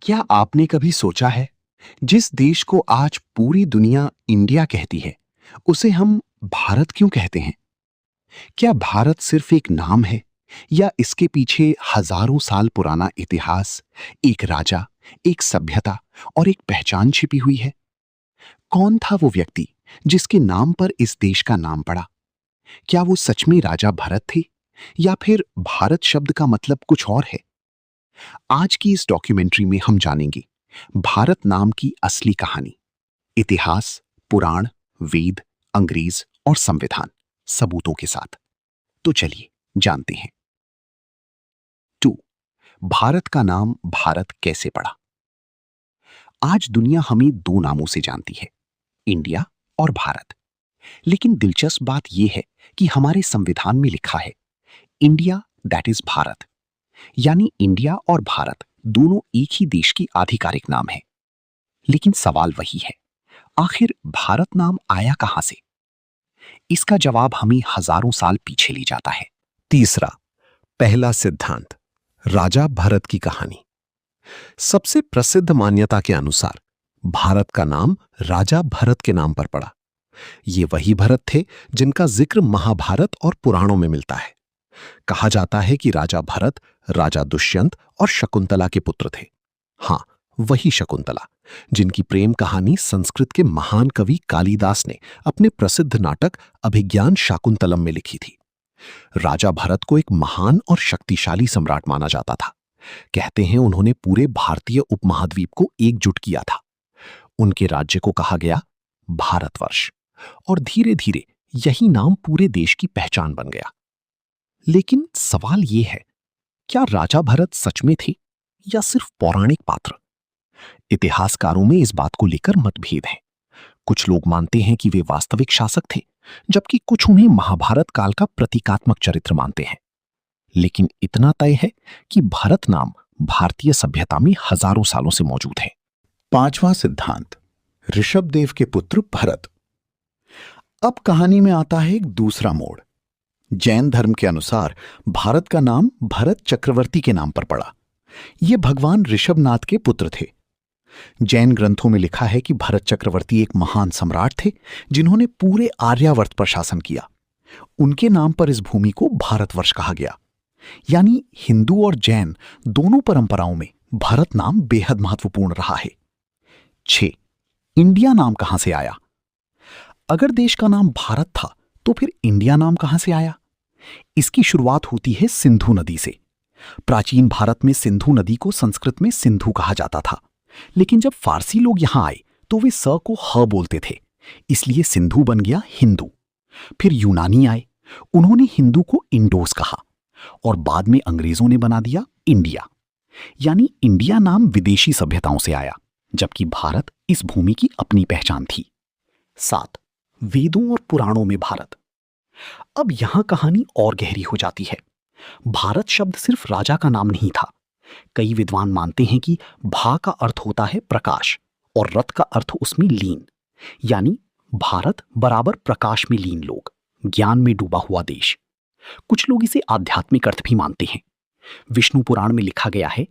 क्या आपने कभी सोचा है, जिस देश को आज पूरी दुनिया इंडिया कहती है, उसे हम भारत क्यों कहते हैं? क्या भारत सिर्फ एक नाम है या इसके पीछे हजारों साल पुराना इतिहास, एक राजा, एक सभ्यता और एक पहचान छिपी हुई है? कौन था वो व्यक्ति जिसके नाम पर इस देश का नाम पड़ा? क्या वो सच में राजा भरत थे या फिर भारत शब्द का मतलब कुछ और है? आज की इस डॉक्यूमेंट्री में हम जानेंगे भारत नाम की असली कहानी, इतिहास, पुराण, वेद, अंग्रेज और संविधान, सबूतों के साथ। तो चलिए जानते हैं। 2. भारत का नाम भारत कैसे पड़ा? आज दुनिया हमें दो नामों से जानती है, इंडिया और भारत। लेकिन दिलचस्प बात यह है कि हमारे संविधान में लिखा है इंडिया, दैट इज भारत। यानी इंडिया और भारत दोनों एक ही देश की आधिकारिक नाम है। लेकिन सवाल वही है, आखिर भारत नाम आया कहां से? इसका जवाब हमें हजारों साल पीछे ले जाता है। तीसरा, पहला सिद्धांत, राजा भरत की कहानी। सबसे प्रसिद्ध मान्यता के अनुसार भारत का नाम राजा भरत के नाम पर पड़ा। ये वही भरत थे जिनका जिक्र महाभारत और पुराणों में मिलता है। कहा जाता है कि राजा भरत राजा दुष्यंत और शकुंतला के पुत्र थे। हां, वही शकुंतला जिनकी प्रेम कहानी संस्कृत के महान कवि कालिदास ने अपने प्रसिद्ध नाटक अभिज्ञान शाकुंतलम में लिखी थी। राजा भरत को एक महान और शक्तिशाली सम्राट माना जाता था। कहते हैं उन्होंने पूरे भारतीय उपमहाद्वीप को एकजुट किया था। उनके राज्य को कहा गया भारतवर्ष और धीरे धीरे यही नाम पूरे देश की पहचान बन गया। लेकिन सवाल यह है, क्या राजा भरत सच में थे या सिर्फ पौराणिक पात्र? इतिहासकारों में इस बात को लेकर मतभेद हैं। कुछ लोग मानते हैं कि वे वास्तविक शासक थे, जबकि कुछ उन्हें महाभारत काल का प्रतीकात्मक चरित्र मानते हैं। लेकिन इतना तय है कि भरत नाम भारतीय सभ्यता में हजारों सालों से मौजूद है। पांचवां सिद्धांत, ऋषभदेव के पुत्र भरत। अब कहानी में आता है एक दूसरा मोड़। जैन धर्म के अनुसार भारत का नाम भरत चक्रवर्ती के नाम पर पड़ा। ये भगवान ऋषभनाथ के पुत्र थे। जैन ग्रंथों में लिखा है कि भरत चक्रवर्ती एक महान सम्राट थे जिन्होंने पूरे आर्यावर्त पर शासन किया। उनके नाम पर इस भूमि को भारतवर्ष कहा गया। यानी हिंदू और जैन दोनों परंपराओं में भरत नाम बेहद महत्वपूर्ण रहा है। 6. इंडिया नाम कहां से आया? अगर देश का नाम भारत था तो फिर इंडिया नाम कहां से आया? इसकी शुरुआत होती है सिंधु नदी से। प्राचीन भारत में सिंधु नदी को संस्कृत में सिंधु कहा जाता था। लेकिन जब फारसी लोग यहां आए तो वे स को ह बोलते थे, इसलिए सिंधु बन गया हिंदू। फिर यूनानी आए, उन्होंने हिंदू को इंडोस कहा और बाद में अंग्रेजों ने बना दिया इंडिया। यानी इंडिया नाम विदेशी सभ्यताओं से आया, जबकि भारत इस भूमि की अपनी पहचान थी। 7. वेदों और पुराणों में भारत। अब यहां कहानी और गहरी हो जाती है। भारत शब्द सिर्फ राजा का नाम नहीं था। कई विद्वान मानते हैं कि भा का अर्थ होता है प्रकाश और रथ का अर्थ उसमें लीन। यानी भारत बराबर प्रकाश में लीन लोग, ज्ञान में डूबा हुआ देश। कुछ लोग इसे आध्यात्मिक अर्थ भी मानते हैं। विष्णु पुराण में लिखा गया है,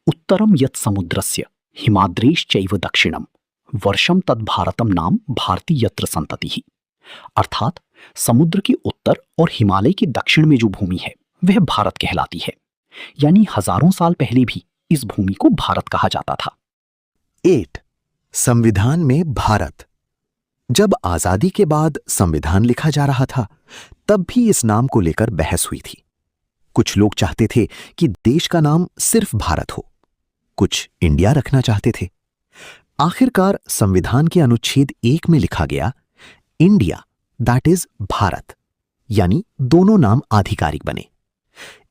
उत्तरम यत् समुद्रस्य हिमाद्रेश चैव दक्षिणम वर्षम तद भारतम नाम भारती यत्र संततिः। अर्थात समुद्र के उत्तर और हिमालय के दक्षिण में जो भूमि है वह भारत कहलाती है। यानी हजारों साल पहले भी इस भूमि को भारत कहा जाता था। 8. संविधान में भारत। जब आजादी के बाद संविधान लिखा जा रहा था, तब भी इस नाम को लेकर बहस हुई थी। कुछ लोग चाहते थे कि देश का नाम सिर्फ भारत हो, कुछ इंडिया रखना चाहते थे। आखिरकार संविधान के अनुच्छेद 1 में लिखा गया इंडिया, दैट इज भारत, यानी दोनों नाम आधिकारिक बने।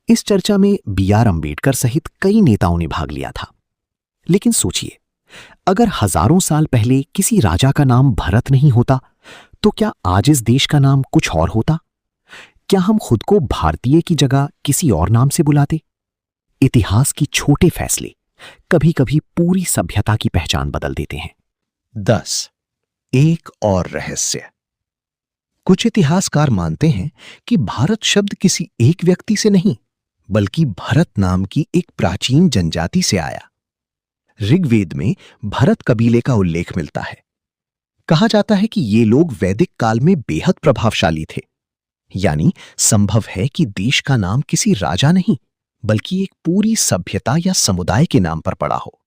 इस चर्चा में B.R. अम्बेडकर सहित कई नेताओं ने भाग लिया था। लेकिन सोचिए, अगर हजारों साल पहले किसी राजा का नाम भरत नहीं होता, तो क्या आज इस देश का नाम कुछ और होता? क्या हम खुद को भारतीय की जगह किसी और नाम से बुलाते? इतिहास की छोटे फैसले कभी कभी पूरी सभ्यता की पहचान बदल देते हैं। 10. एक और रहस्य। कुछ इतिहासकार मानते हैं कि भारत शब्द किसी एक व्यक्ति से नहीं, बल्कि भरत नाम की एक प्राचीन जनजाति से आया। ऋग्वेद में भरत कबीले का उल्लेख मिलता है। कहा जाता है कि ये लोग वैदिक काल में बेहद प्रभावशाली थे। यानी संभव है कि देश का नाम किसी राजा नहीं बल्कि एक पूरी सभ्यता या समुदाय के नाम पर पड़ा हो।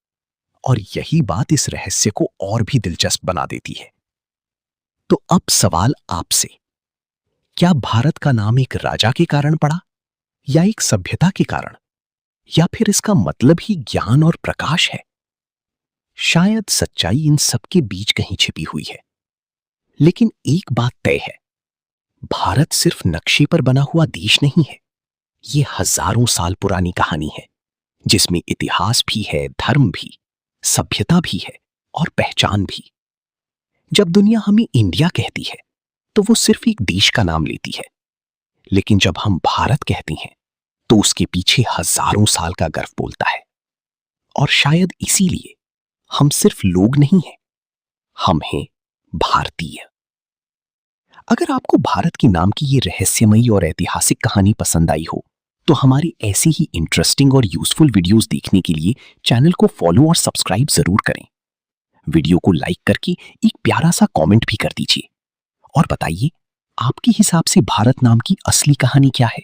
और यही बात इस रहस्य को और भी दिलचस्प बना देती है। तो अब सवाल आपसे, क्या भारत का नाम एक राजा के कारण पड़ा या एक सभ्यता के कारण, या फिर इसका मतलब ही ज्ञान और प्रकाश है? शायद सच्चाई इन सब के बीच कहीं छिपी हुई है। लेकिन एक बात तय है, भारत सिर्फ नक्शे पर बना हुआ देश नहीं है। ये हजारों साल पुरानी कहानी है जिसमें इतिहास भी है, धर्म भी, सभ्यता भी है और पहचान भी। जब दुनिया हमें इंडिया कहती है तो वो सिर्फ एक देश का नाम लेती है, लेकिन जब हम भारत कहते हैं तो उसके पीछे हजारों साल का गर्व बोलता है। और शायद इसीलिए हम सिर्फ लोग नहीं हैं, हम हैं भारतीय। अगर आपको भारत के नाम की ये रहस्यमयी और ऐतिहासिक कहानी पसंद आई हो तो हमारी ऐसी ही इंटरेस्टिंग और यूजफुल वीडियोस देखने के लिए चैनल को फॉलो और सब्सक्राइब जरूर करें। वीडियो को लाइक करके एक प्यारा सा कमेंट भी कर दीजिए और बताइए आपके हिसाब से भारत नाम की असली कहानी क्या है।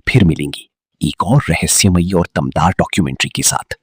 फिर मिलेंगे एक और रहस्यमयी और दमदार डॉक्यूमेंट्री के साथ।